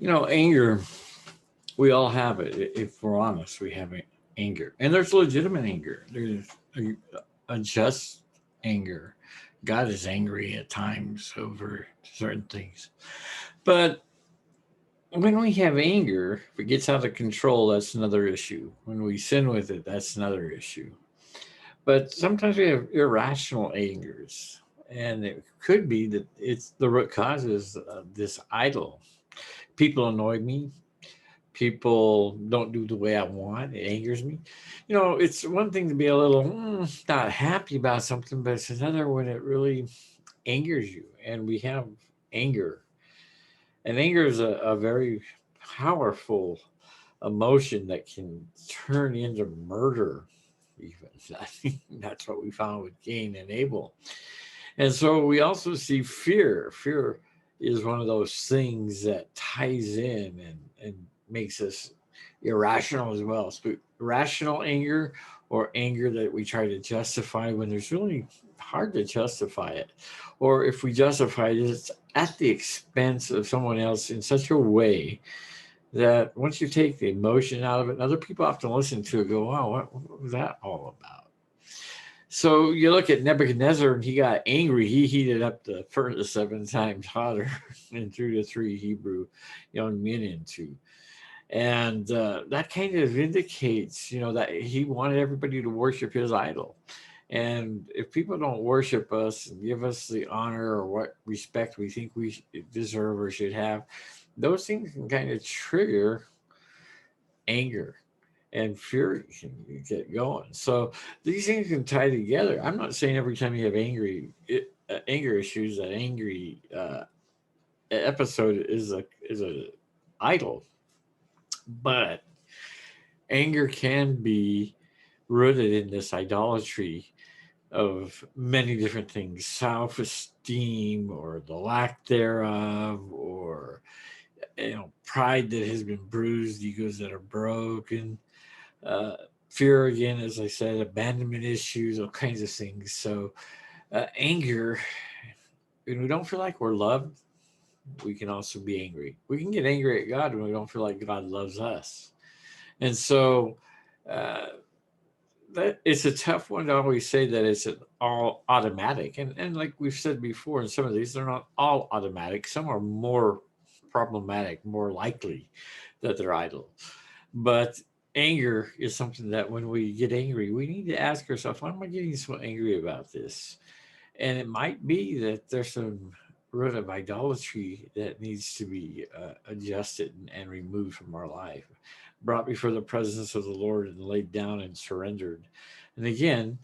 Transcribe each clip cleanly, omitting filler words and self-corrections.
Anger, we all have it. If we're honest, we have anger. And there's legitimate anger. There's a just anger. God is angry at times over certain things. But when we have anger, if it gets out of control, that's another issue. When we sin with it, that's another issue. But sometimes we have irrational angers. And it could be that it's the root cause is this idol. People annoy me. People don't do the way I want. It angers me. It's one thing to be a little not happy about something, but it's another when it really angers you. And we have anger. And anger is a very powerful emotion that can turn into murder, even. I think that's what we found with Cain and Abel. And so we also see fear. Fear is one of those things that ties in and makes us irrational as well. So rational anger or anger that we try to justify when there's really hard to justify it. Or if we justify it, it's at the expense of someone else in such a way that once you take the emotion out of it, other people have to listen to it, go, wow, what was that all about? So you look at Nebuchadnezzar and he got angry. He heated up the furnace 7 times hotter and threw the 3 Hebrew young men into. And that kind of indicates, that he wanted everybody to worship his idol. And if people don't worship us and give us the honor or what respect we think we deserve or should have, those things can kind of trigger anger and fear can get going. So these things can tie together. I'm not saying every time you have anger issues, that angry episode is a idol, but anger can be rooted in this idolatry of many different things: self-esteem or the lack thereof, or pride that has been bruised, egos that are broken, uh, fear again, as I said, abandonment issues, all kinds of things. So anger, when we don't feel like we're loved, we can also be angry. We can get angry at God when we don't feel like God loves us. And so uh, that it's a tough one to always say that it's an all automatic. And like we've said before, in some of these, they're not all automatic. Some are more problematic, more likely that they're idle. But anger is something that when we get angry, we need to ask ourselves, why am I getting so angry about this? And it might be that there's some root of idolatry that needs to be adjusted and removed from our life, brought before the presence of the Lord and laid down and surrendered. And again,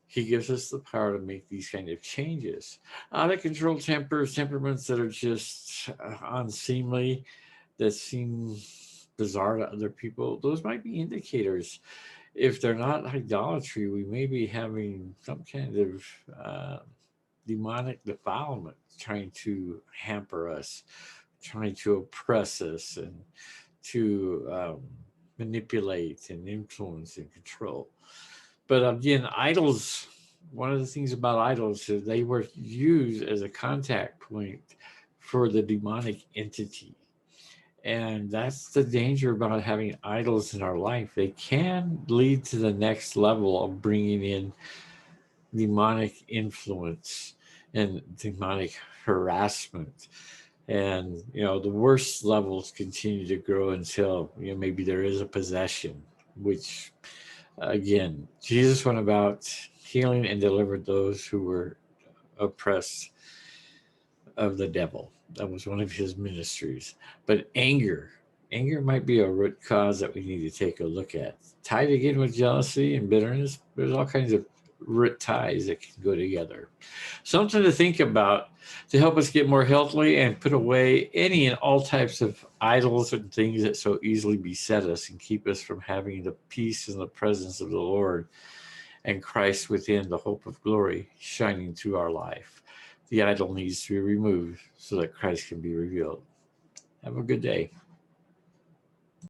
he gives us the power to make these kind of changes. Out of control tempers, temperaments that are just unseemly, that seem bizarre to other people, those might be indicators. If they're not idolatry, we may be having some kind of uh, demonic defilement trying to hamper us, trying to oppress us, and to manipulate and influence and control. But again, idols, one of the things about idols is they were used as a contact point for the demonic entity. And that's the danger about having idols in our life. They can lead to the next level of bringing in demonic influence and demonic harassment. And, the worst levels continue to grow until, maybe there is a possession, which, again, Jesus went about healing and delivered those who were oppressed of the devil. That was one of his ministries. But anger might be a root cause that we need to take a look at. Tied again with jealousy and bitterness, there's all kinds of root ties that can go together. Something to think about to help us get more healthily and put away any and all types of idols and things that so easily beset us and keep us from having the peace and the presence of the Lord and Christ within, the hope of glory shining through our life. The idol needs to be removed so that Christ can be revealed. Have a good day.